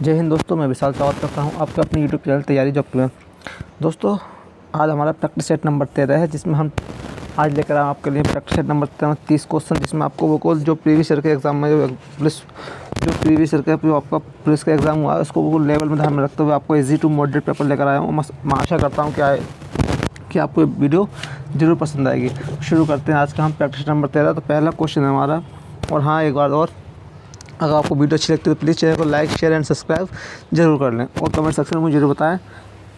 जय हिंद दोस्तों, मैं विशाल स्वागत करता हूं आपके अपने यूट्यूब चैनल तैयारी जॉब में। दोस्तों, आज हमारा प्रैक्टिस सेट नंबर 13 है, जिसमें हम आज लेकर आए आपके लिए प्रैक्टिस सेट नंबर 30 क्वेश्चन, जिसमें आपको वो जो प्रीवियस ईयर के एग्ज़ाम में जो प्रीवियस ईयर का जो आपका पुलिस का एग्ज़ाम हुआ है उसको वो लेवल में ध्यान में रखते हुए आपको ईजी टू मॉडरेट पेपर लेकर आया हूँ। मैं आशा करता हूँ कि आपको ये वीडियो ज़रूर पसंद आएगी। शुरू करते हैं आज का हम प्रैक्टिस नंबर 13। तो पहला क्वेश्चन है हमारा, और हाँ एक बार और, अगर आपको वीडियो अच्छी लगती है तो प्लीज़ चैनल को लाइक शेयर एंड सब्सक्राइब जरूर कर लें, और कमेंट सेक्शन में मुझे जरूर बताएं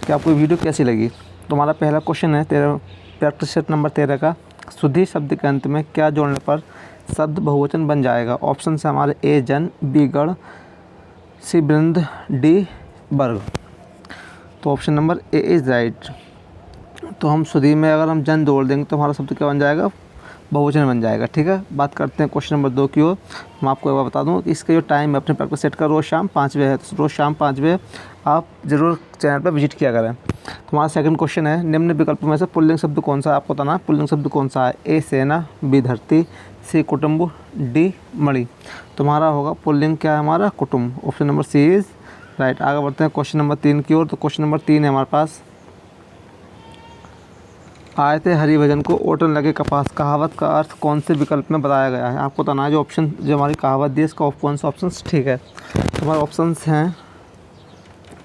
कि आपको ये वीडियो कैसी लगी। तो हमारा पहला क्वेश्चन है प्रैक्टिस सेट नंबर 13 का, सुधी शब्द के अंत में क्या जोड़ने पर शब्द बहुवचन बन जाएगा। ऑप्शन है हमारे ए जन, बी गण, सी वृंद, डी वर्ग। तो option number A is right. तो हम सुधी में अगर हम जन जोड़ देंगे तो हमारा शब्द क्या बन जाएगा, बहुवचन बन जाएगा। ठीक है, बात करते हैं क्वेश्चन नंबर 2 की ओर। मैं आपको एक बार बता दूं कि इसका जो टाइम है अपने प्रैक्टिस सेट का रोज़ शाम 5 बजे है, तो रोज़ शाम 5 बजे आप ज़रूर चैनल पर विजिट किया करें। तो हमारा सेकंड क्वेश्चन है, निम्न विकल्पों में से पुल्लिंग शब्द कौन सा है, आपको बताना है पुल्लिंग शब्द कौन सा है। ए सेना, बी धरती, सी कुटुम्ब, डी मणि। तो हमारा होगा पुल्लिंग क्या है हमारा, कुटुम्ब। Option number C is right. आगे बढ़ते हैं क्वेश्चन नंबर 3 की ओर। तो क्वेश्चन नंबर 3 है हमारे पास, आए थे हरि भजन को ओटन लगे कपास, कहावत का अर्थ कौन से विकल्प में बताया गया है। आपको बताना है जो ऑप्शन जो हमारी कहावत दी है इसका कौन सा ऑप्शन ठीक है। तो हमारे ऑप्शंस हैं,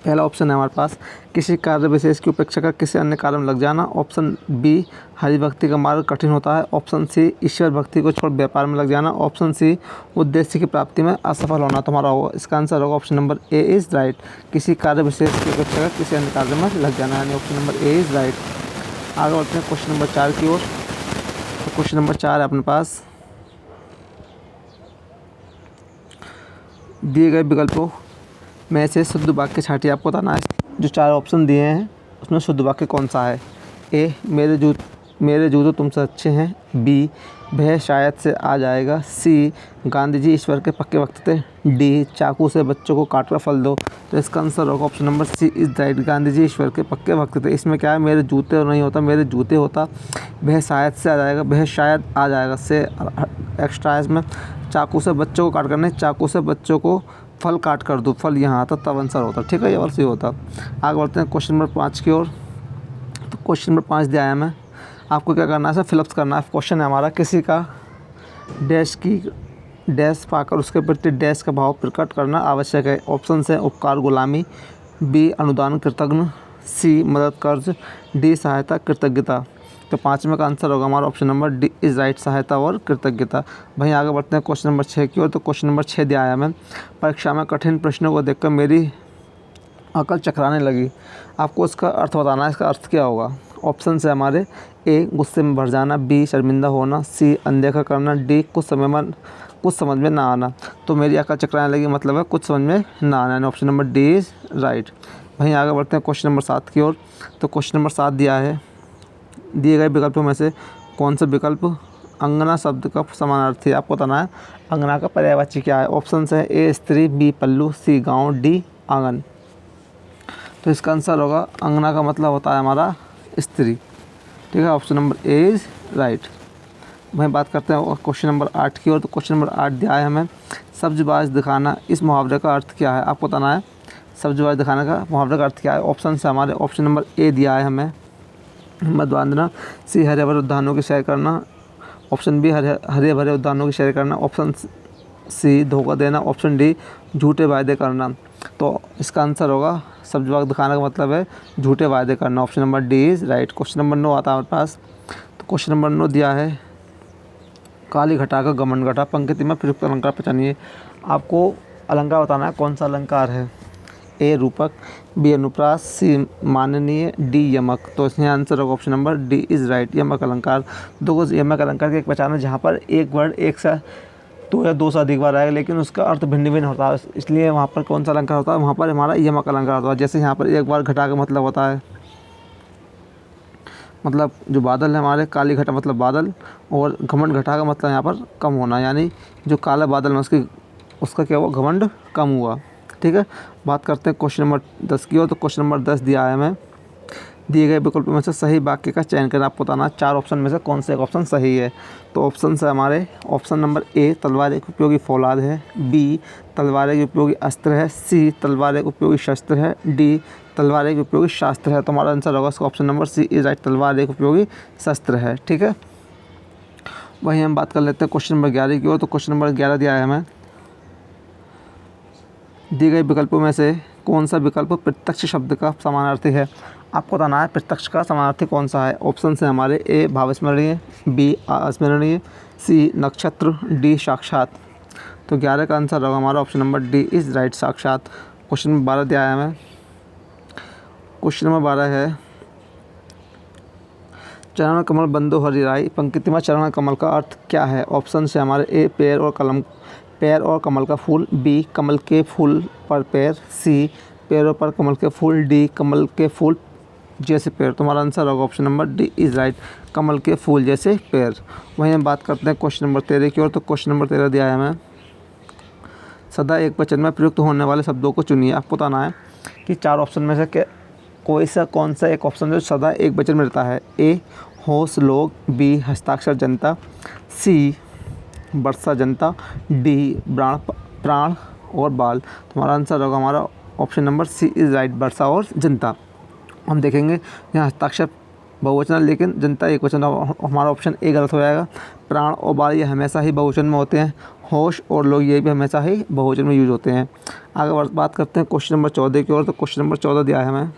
पहला ऑप्शन है हमारे पास, किसी कार्य विशेष की उपेक्षा कर किसी अन्य कार्य में लग जाना। ऑप्शन बी, हरि भक्ति का मार्ग कठिन होता है। ऑप्शन सी, ईश्वर भक्ति को छोड़ व्यापार में लग जाना। ऑप्शन सी, उद्देश्य की प्राप्ति में असफल होना। तो हमारा होगा इसका आंसर होगा option number A is right. किसी कार्य विशेष की उपेक्षा कर किसी अन्य कार्य में लग जाना, यानी option number A is right. आगे बढ़ते हैं क्वेश्चन नंबर 4 की ओर। तो क्वेश्चन नंबर 4 है अपने पास, दिए गए विकल्पों में से शुद्ध वाक्य छांटिए। आपको बताना है जो 4 ऑप्शन दिए हैं उसमें शुद्ध वाक्य कौन सा है। ए, मेरे जूते तुमसे अच्छे हैं। बी, वह शायद से आ जाएगा। सी, गांधी जी ईश्वर के पक्के भक्त थे। डी, चाकू से बच्चों को काट कर फल दो। तो इसका आंसर होगा option number C is right. Gandhi ji ईश्वर के पक्के भक्त थे। इसमें क्या है, मेरे जूते नहीं होता, मेरे जूते होता। वह शायद से आ जाएगा, वह शायद आ जाएगा से एक्स्ट्रा है इसमें। चाकू से बच्चों को काट कर नहीं, चाकू से बच्चों को फल काट कर दो, फल यहाँ आता तब आंसर होता। ठीक है, ये और सही होता। आगे बढ़ते हैं क्वेश्चन नंबर 5 की ओर। तो क्वेश्चन नंबर 5 दिया है हमें, आपको क्या करना है, सर फिलअप्स करना है। क्वेश्चन है हमारा, किसी का डैश पाकर उसके प्रति डैश का भाव प्रकट करना आवश्यक है। ऑप्शन है उपकार गुलामी, बी अनुदान कृतज्ञ, सी मदद कर्ज, डी सहायता कृतज्ञता। तो 5वें का आंसर होगा हमारा option number D is right, सहायता और कृतज्ञता। वहीं आगे बढ़ते हैं क्वेश्चन नंबर 6 की ओर। तो क्वेश्चन नंबर 6 दिया है हमें, परीक्षा में कठिन प्रश्नों को देखकर मेरी अकल चकराने लगी। आपको इसका अर्थ बताना है, इसका अर्थ क्या होगा। ऑप्शन है हमारे, ए गुस्से में भर जाना, बी शर्मिंदा होना, सी अनदेखा करना, डी कुछ समझ में ना आना। तो मेरी अकल चकराने लगी मतलब है कुछ समझ में ना आना, यानी option number D is right. वहीं आगे बढ़ते हैं क्वेश्चन नंबर 7 की ओर। तो क्वेश्चन नंबर 7 दिया है, दिए गए विकल्पों में से कौन सा विकल्प अंगना शब्द का समानार्थी है। आपको बताना है अंगना का पर्यायवाची क्या है। ऑप्शन है ए स्त्री, बी पल्लू, सी गाँव, डी आंगन। तो इसका आंसर होगा अंगना का मतलब होता है हमारा स्त्री। ठीक है, option number A is right. वहीं बात करते हैं क्वेश्चन नंबर 8 की ओर। तो क्वेश्चन नंबर 8 दिया है हमें, सब्जबाज दिखाना, इस मुहावरे का अर्थ क्या है। आपको बताना है सब्जबाज दिखाने का मुहावरे का अर्थ क्या है। ऑप्शन से हमारे ऑप्शन नंबर ए दिया है हमें, हिम्मत बांधना, सी हरे भरे उद्यानों की सैर करना, ऑप्शन बी हरे भरे उद्यानों की सैर करना, ऑप्शन सी धोखा देना, ऑप्शन डी झूठे वायदे करना। तो इसका आंसर होगा सब्जबाज दिखाने का मतलब है झूठे वायदे करना, option number D is right. Question number 9 आता है हमारे पास। तो क्वेश्चन नंबर 9 दिया है, काली घटा का घमंड घटा, पंक्ति में प्रयुक्त अलंकार पहचानिए। आपको अलंकार बताना है कौन सा अलंकार है। ए रूपक, बी अनुप्रास, सी माननीय, डी यमक। तो इसमें आंसर होगा option number D is right, यमक अलंकार। दो यमक अलंकार की एक पहचान है जहाँ पर एक वर्ड एक से 2 या 2 से अधिक बार आएगा लेकिन उसका अर्थ भिन्न भिन्न होता है, इसलिए वहाँ पर कौन सा अलंकार होता है, वहाँ पर हमारा यमक अलंकार होता है। जैसे यहाँ पर एक बार घटा का मतलब होता है, मतलब जो बादल है हमारे, काली घटा मतलब बादल, और घमंड घटा का मतलब यहाँ पर कम होना, यानी जो काला बादल है उसका क्या हुआ, घमंड कम हुआ। ठीक है, बात करते हैं क्वेश्चन नंबर 10 की ओर। तो क्वेश्चन नंबर 10 दिया है हमें, दिए गए विकल्पों में से सही वाक्य का चयन करें। आपको बताना 4 ऑप्शन में से कौन सा एक ऑप्शन सही है। तो ऑप्शन से हमारे ऑप्शन नंबर ए तलवार एक उपयोगी फौलाद है, बी तलवार एक उपयोगी अस्त्र है, सी तलवार एक उपयोगी शस्त्र है, डी तलवार एक उपयोगी शास्त्र है। तो हमारा आंसर होगा इसका option number C is right, तलवार एक उपयोगी शस्त्र है। ठीक है, वहीं हम बात कर लेते हैं क्वेश्चन नंबर 11 की ओर। तो क्वेश्चन नंबर 11 दिया है हमें, दिए गए विकल्पों में से कौन सा विकल्प प्रत्यक्ष शब्द का समानार्थी है। आपको बताना है प्रत्यक्ष का समानार्थी कौन सा है। ऑप्शन से हमारे ए भावस्मरणीय, बी अस्मरणीय, सी नक्षत्र, डी साक्षात। तो 11 का आंसर होगा हमारा option number D is right, साक्षात। क्वेश्चन नंबर 12 दिया है हमें। क्वेश्चन नंबर 12 है, चरण कमल बंदो हरिराई पंक्ति में चरण कमल का अर्थ क्या है। ऑप्शन से हमारे ए पैर और कमल का फूल, बी कमल के फूल पर पैर, सी पैरों पर कमल के फूल, डी कमल के फूल जैसे पैर। तो हमारा आंसर होगा option number D is right, कमल के फूल जैसे पैर। वहीं हम बात करते हैं क्वेश्चन नंबर 13 की ओर। तो क्वेश्चन नंबर 13 दिया है हमें, सदा एक वचन में प्रयुक्त होने वाले शब्दों को चुनिए। आपको बताना है कि 4 ऑप्शन में से कौन सा एक ऑप्शन जो सदा एक वचन में रहता है। ए होश लोग, बी हस्ताक्षर जनता, सी वर्षा जनता, डी प्राण और बाल। तो हमारा आंसर होगा हमारा option number C is right, वर्षा और जनता। हम देखेंगे यहाँ हस्ताक्षर बहुवचन है लेकिन जनता एक वचन, हमारा ऑप्शन ए गलत हो जाएगा। प्राण और बाल ये हमेशा ही बहुवचन में होते हैं। होश और लोग ये भी हमेशा ही बहुवचन में यूज होते हैं। आगे बात करते हैं क्वेश्चन नंबर 14 की ओर। तो क्वेश्चन नंबर 14 दिया है हमें,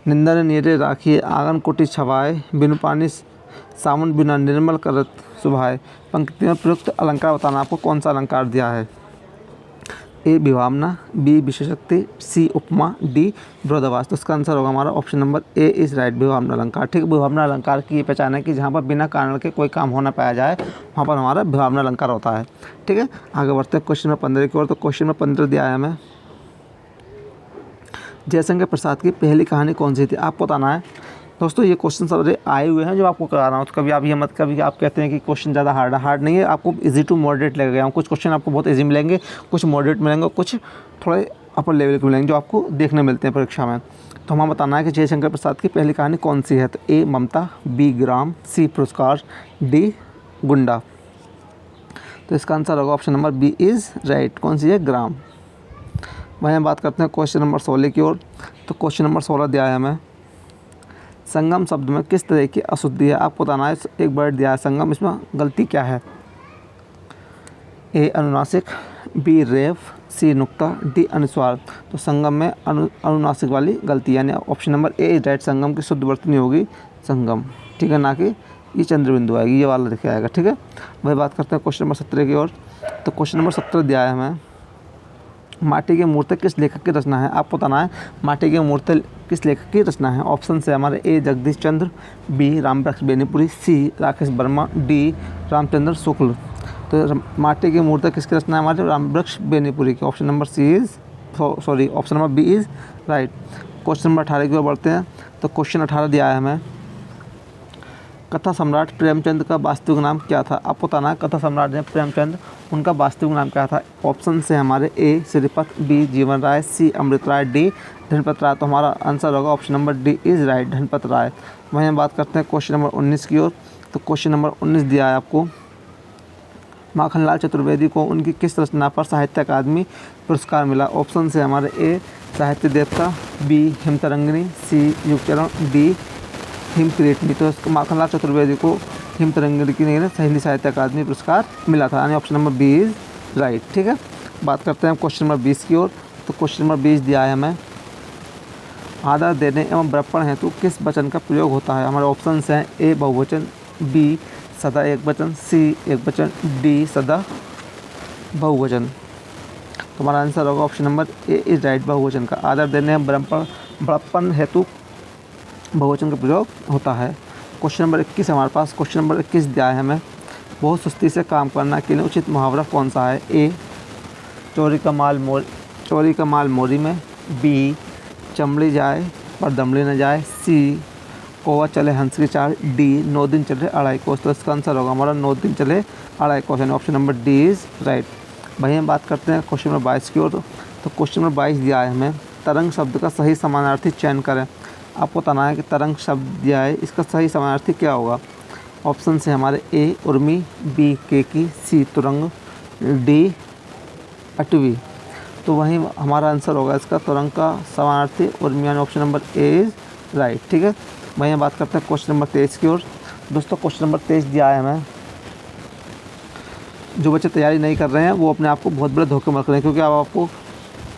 निंदन नीरे राखिए आंगन कुटी छवाए, बिनु पानी साबुन बिना निर्मल करत सुभाए। पंक्ति में प्रयुक्त अलंकार बताना। आपको कौन सा अलंकार दिया है। ए विभावना, बी विशेषोक्ति, सी उपमा, डी विरोधाभास। तो इसका आंसर होगा हमारा option number A is right, विभावना अलंकार। ठीक है, विभावना अलंकार की ये पहचान है कि जहाँ पर बिना कारण के कोई काम हो ना पाया जाए वहाँ पर हमारा विभावना अलंकार होता है। ठीक है, आगे बढ़ते हैं क्वेश्चन नंबर 15 की ओर। तो क्वेश्चन नंबर 15 दिया है हमें, जयशंकर प्रसाद की पहली कहानी कौन सी थी। आपको बताना है। दोस्तों ये क्वेश्चन सारे आए हुए हैं जो आपको करा रहा हूँ, तो कभी आप ये मत कभी आप कहते हैं कि क्वेश्चन ज़्यादा हार्ड नहीं है। आपको इजी टू मॉडरेट लगेगा गया हूँ। कुछ क्वेश्चन आपको बहुत इजी मिलेंगे, कुछ मॉडरेट मिलेंगे, कुछ थोड़े अपर लेवल के मिलेंगे जो आपको देखने मिलते हैं परीक्षा में। तो हमें बताना है कि जयशंकर प्रसाद की पहली कहानी कौन सी है। तो ए ममता, बी ग्राम, सी पुरस्कार, डी गुंडा। तो इसका आंसर होगा option number B is right, कौन सी है, ग्राम। वहीं हम बात करते हैं क्वेश्चन नंबर 16 की ओर। तो क्वेश्चन नंबर 16 दिया है हमें, संगम शब्द में किस तरह की अशुद्धि है। आपको बताना है। एक वर्ड दिया है संगम, इसमें गलती क्या है। ए अनुनासिक, बी रेफ, सी नुक्ता, डी अनुस्वार। तो संगम में अनुनासिक वाली गलती यानी option number A is right, संगम की शुद्ध वर्तनी होगी संगम। ठीक है, ना कि ये चंद्र बिंदु आएगी, ये वाला दिखाया आएगा। ठीक है, वही बात करते हैं क्वेश्चन नंबर 17 की ओर। तो क्वेश्चन नंबर 17 दिया है हमें, माटी की मूर्ति किस लेखक की रचना है। आपको बताना है माटी की मूर्ति किस लेखक की रचना है। ऑप्शन से हमारे ए जगदीश चंद्र, बी रामवृक्ष बेनीपुरी, सी राकेश वर्मा, डी रामचंद्र शुक्ल। तो माटी की मूर्ति किसकी रचना है हमारे, रामवृक्ष बेनीपुरी की। Option number C is option number B is right. Question number 18 की ओर बढ़ते हैं। तो क्वेश्चन 18 दिया है हमें, कथा सम्राट प्रेमचंद का वास्तविक नाम क्या था। आपको बताना है कथा सम्राट ने प्रेमचंद, उनका वास्तविक नाम क्या था। ऑप्शन से हमारे ए श्रीपत, बी जीवन राय, सी अमृत राय, डी धनपत राय। तो हमारा आंसर होगा option number D is right, Dhanpat Rai. वहीं हम बात करते हैं क्वेश्चन नंबर 19 की ओर। तो क्वेश्चन नंबर 19 दिया है आपको, माखनलाल चतुर्वेदी को उनकी किस रचना पर साहित्य अकादमी पुरस्कार मिला। ऑप्शन से हमारे ए साहित्य देवता, बी हिमतरंगिणी, सी युगचरण, डी हिमक्रीटनी। तो माखनलाल चतुर्वेदी को हिमतरंगिणी की हिंदी साहित्य अकादमी पुरस्कार मिला था, यानी option number B is right. ठीक है, बात करते हैं क्वेश्चन नंबर 20 की ओर। तो क्वेश्चन नंबर 20 दिया है हमें, आदर देने एवं बड़प्पन हेतु किस वचन का प्रयोग होता है। हमारे ऑप्शन हैं ए बहुवचन, बी सदा एक वचन, सी एक वचन, डी सदा बहुवचन। तो हमारा आंसर होगा option number A is right, बहुवचन का आदर देने एवं बड़प्पन हेतु बहुवचन का प्रयोग होता है। क्वेश्चन नंबर 21 हमारे पास। क्वेश्चन नंबर 21 दिया है हमें, बहुत सुस्ती से काम करना के लिए उचित मुहावरा कौन सा है। ए चोरी का माल मोरी में, बी चमड़ी जाए पर दमड़ी न जाए, सी कौवा चले हंस की चाल, डी 9 दिन चले अढ़ाई कोस। तो इसका आंसर होगा हमारा 9 दिन चले अढ़ाई कोस, यानी option number D is right. वहीं हम बात करते हैं क्वेश्चन नंबर 22 की ओर। तो क्वेश्चन नंबर 22 दिया है हमें, तरंग शब्द का सही समानार्थी चयन करें। आपको बताना है कि तरंग शब्द दिया है, इसका सही समानार्थी क्या होगा। ऑप्शन से हमारे ए उर्मी, बी केकी, सी तुरंग, डी अटवी। तो वहीं हमारा आंसर होगा इसका तुरंग का समानार्थी उर्मी, यानी option number A is right. ठीक है, वहीं बात करते हैं क्वेश्चन नंबर 23 की ओर। दोस्तों क्वेश्चन नंबर 23 दिया है हमें, जो बच्चे तैयारी नहीं कर रहे हैं वो अपने आप को बहुत बड़े धोखे में रख रहे हैं, क्योंकि अब आपको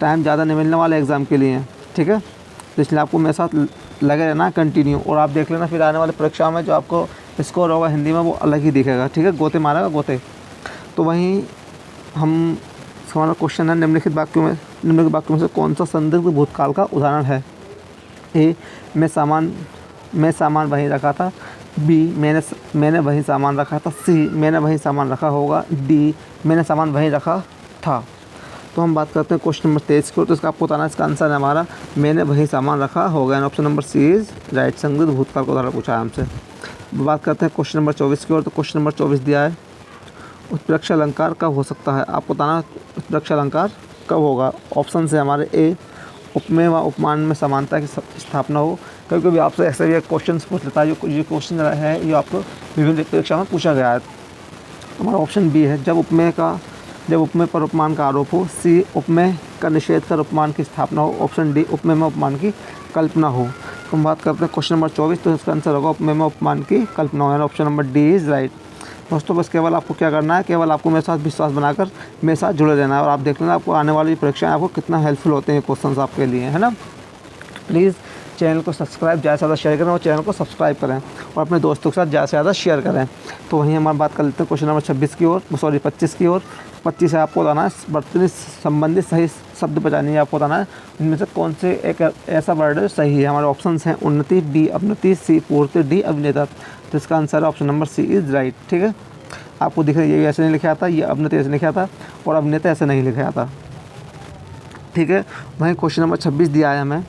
टाइम ज़्यादा नहीं मिलने वाला एग्ज़ाम के लिए। ठीक है, तो इसलिए आपको मेरे साथ लगे रहना कंटिन्यू, और आप देख लेना फिर आने वाले परीक्षा में जो आपको स्कोर होगा हिंदी में वो अलग ही दिखेगा। ठीक है, गोते मारेगा गोते। तो वहीं हमारा क्वेश्चन है, निम्नलिखित वाक्यों में से कौन सा संदिग्ध भूतकाल का उदाहरण है। ए मैं सामान वहीं रखा था, बी मैंने वहीं सामान रखा था, सी मैंने वहीं सामान रखा होगा, डी मैंने सामान वहीं रखा था। तो हम बात करते हैं क्वेश्चन नंबर 23 की ओर। तो इसका आपको बताना है, इसका आंसर है हमारा मैंने वहीं सामान रखा होगा, and option number C is right. संदिग्ध भूतकाल का उदाहरण पूछा है हमसे। बात करते हैं क्वेश्चन नंबर 24 की ओर। तो क्वेश्चन नंबर 24 दिया है, उत्प्रेक्ष अलंकार कब हो सकता है। आपको बताना उत्प्रेक्ष अलंकार कब होगा। ऑप्शन से हमारे ए उपमेय व उपमान में समानता की स्थापना हो। कभी कभी आपसे ऐसे भी क्वेश्चन पूछ लेता है, जो ये क्वेश्चन है ये आपको विभिन्न परीक्षा में पूछा गया है। हमारा ऑप्शन बी है, जब उपमेय पर उपमान का आरोप हो। सी उपमेय का निषेध कर उपमान की स्थापना हो। ऑप्शन डी उपमेय में उपमान की कल्पना हो। तो हम बात करते हैं क्वेश्चन नंबर 24। तो इसका आंसर होगा उपमेय में उपमान की कल्पना हो, option number D is right. दोस्तों बस केवल आपको क्या करना है, केवल आपको मेरे साथ विश्वास बनाकर मेरे साथ जुड़े रहना है, और आप देख लेना आपको आने वाली परीक्षाएं आपको कितना हेल्पफुल होते हैं क्वेश्चंस आपके लिए, है ना। प्लीज़ चैनल को सब्सक्राइब ज़्यादा से ज़्यादा शेयर करें, और चैनल को सब्सक्राइब करें और अपने दोस्तों के साथ ज़्यादा से ज़्यादा शेयर करें। तो वहीं हम बात कर लेते हैं क्वेश्चन नंबर 25 की ओर, 25 की ओर। 25 है, आपको बताना है वर्तनी संबंधित सही शब्द बचानी है। आपको बताना है इनमें से कौन से एक ऐसा वर्ड है सही है। हमारे ऑप्शंस हैं उन्नति, बी अवनति, सी पूर्ति, डी अभिनेता। तो इसका आंसर है option number C is right. ठीक है, आपको दिख रहा है ये ऐसे नहीं लिखा था, ये अवनति ऐसे लिखा था, और अभिनेता ऐसे नहीं लिखा था। ठीक है, वहीं क्वेश्चन नंबर 26 दिया है हमें,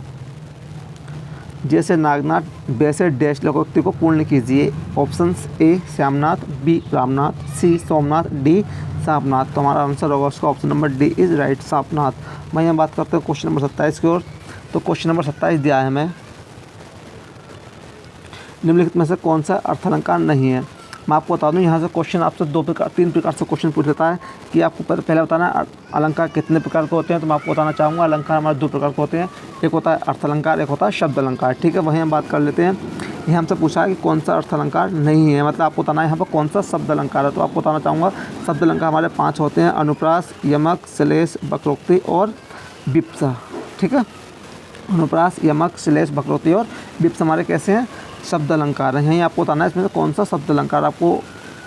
जैसे नागनाथ वैसे डैश लोकोक्ति को पूर्ण कीजिए। Options A Shyamnath, B Ramnath, C Somnath, D Saapnath. तो हमारा आंसर होगा उसका option number D is right, Saapnath. वहीं हम बात करते हैं क्वेश्चन नंबर 27 की ओर। तो क्वेश्चन नंबर 27 दिया है हमें, निम्नलिखित में से कौन सा अर्थालंकार नहीं है। मैं आपको बता दूं, यहाँ से क्वेश्चन आपसे 3 प्रकार से क्वेश्चन पूछ लेता है कि आपको पहले बताना है अलंकार कितने प्रकार के होते हैं। तो मैं आपको बताना चाहूँगा अलंकार हमारे 2 प्रकार के होते हैं, एक होता है अर्थालंकार, एक होता है शब्द अलंकार। ठीक है, वहीं हम बात कर लेते हैं। यहाँ हमसे पूछा है कि कौन सा अर्थालंकार नहीं है, मतलब आपको बताना है यहाँ पर कौन सा शब्द अलंकार है। तो आपको बताना चाहूँगा शब्द अलंकार हमारे 5 होते हैं, अनुप्रास, यमक, श्लेष, वक्रोक्ति और विप्सा। ठीक है, अनुप्रास, यमक, श्लेष, वक्रोक्ति और विप्सा हमारे कैसे हैं, शब्द अलंकार है। यहीं आपको बताना है इसमें से कौन सा शब्द अलंकार आपको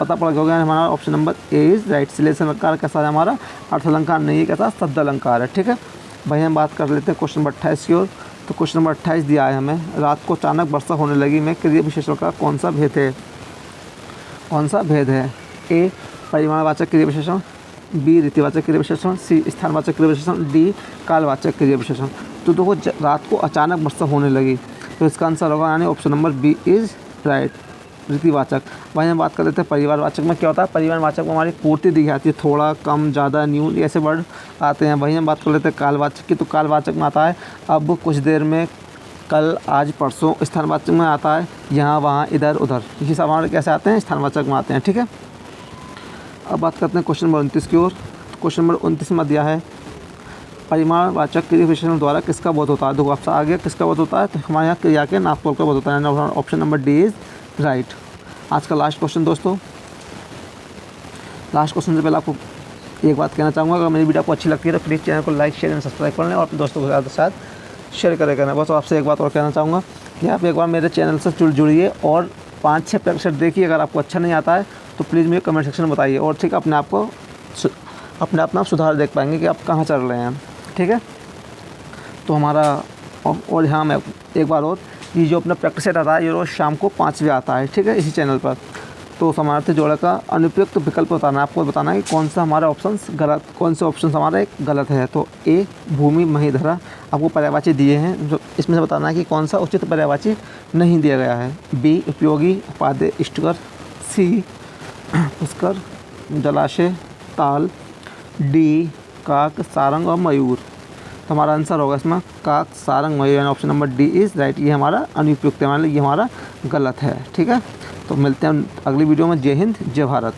पता पड़ गया होगा। हमारा option number A is right. श्लेष अलंकार कैसा है हमारा, अर्थ अलंकार नहीं है, कैसा शब्द अलंकार है। ठीक है, भाई हम बात कर लेते हैं क्वेश्चन नंबर 28 की ओर। तो क्वेश्चन नंबर 28 दिया है हमें, रात को अचानक वर्षा होने लगी में क्रिया विशेषण का कौन सा भेद है। ए परिमाणवाचक क्रिया विशेषण, बी रीतिवाचक क्रिया विशेषण, सी स्थानवाचक क्रिया विशेषण, डी कालवाचक क्रिया विशेषण। तो देखो रात को अचानक वर्षा होने लगी, तो इसका आंसर होगा यानी option number B is right, रीतिवाचक। वहीं हम बात कर लेते हैं परिवारवाचक में क्या होता है। परिवारवाचक में हमारी पूर्ति दी जाती है, थोड़ा, कम, ज़्यादा, न्यून, ऐसे वर्ड आते हैं। वहीं हम बात कर लेते हैं कालवाचक की। तो कालवाचक में आता है अब, कुछ देर में, कल, आज, परसों। स्थानवाचक में आता है यहाँ, वहाँ, इधर, उधर। ये सब हमारे कैसे आते हैं, स्थानवाचक में आते हैं। ठीक है, अब बात करते हैं क्वेश्चन नंबर 29 की ओर। क्वेश्चन नंबर 29 में दिया है परिमाणवाचक क्रिया विशेषण द्वारा किसका बोध होता है। देखो आपसे आगे किसका बोध होता है, तो हमारे यहाँ क्रिया के नामतोल का बोध होता है, option number D is right. आज का लास्ट क्वेश्चन दोस्तों, लास्ट क्वेश्चन से पहले आपको एक बात कहना चाहूँगा, अगर मेरी वीडियो आपको अच्छी लगती है तो प्लीज़ चैनल को लाइक, शेयर एंड सब्सक्राइब कर लें, और अपने दोस्तों के साथ शेयर करें। बस आपसे एक बात और कहना चाहूँगा कि आप एक बार मेरे चैनल से जुड़िए और 5-6 प्रैक्टिस देखिए। अगर आपको अच्छा नहीं आता है तो प्लीज़ मुझे कमेंट सेक्शन में बताइए, और ठीक अपने आप में आप सुधार देख पाएंगे कि आप कहाँ चल रहे हैं। ठीक है, तो हमारा और यहाँ मैं एक बार और, ये जो अपना प्रैक्टिस सेट आता है ये रोज़ शाम को 5 बजे आता है। ठीक है, इसी चैनल पर। तो समानार्थी जोड़े का अनुपयुक्त विकल्प बताना है, आपको बताना है कि कौन सा हमारा ऑप्शन गलत, कौन से ऑप्शन हमारा एक गलत है। तो ए भूमि महिधरा, आपको पर्यायवाची दिए हैं, जो इसमें से बताना है कि कौन सा उचित पर्यायवाची नहीं दिया गया है। बी उपयोगी, उपादेय, इष्टकर। सी पुष्कर, जलाशय, ताल। डी काक, सारंग और मयूर। तो हमारा आंसर होगा इसमें काक सारंग मयूर, यानी option number D is right. ये हमारा अनुपयुक्त है, मान लो ये हमारा गलत है। ठीक है, तो मिलते हैं अगली वीडियो में। जय हिंद, जय भारत।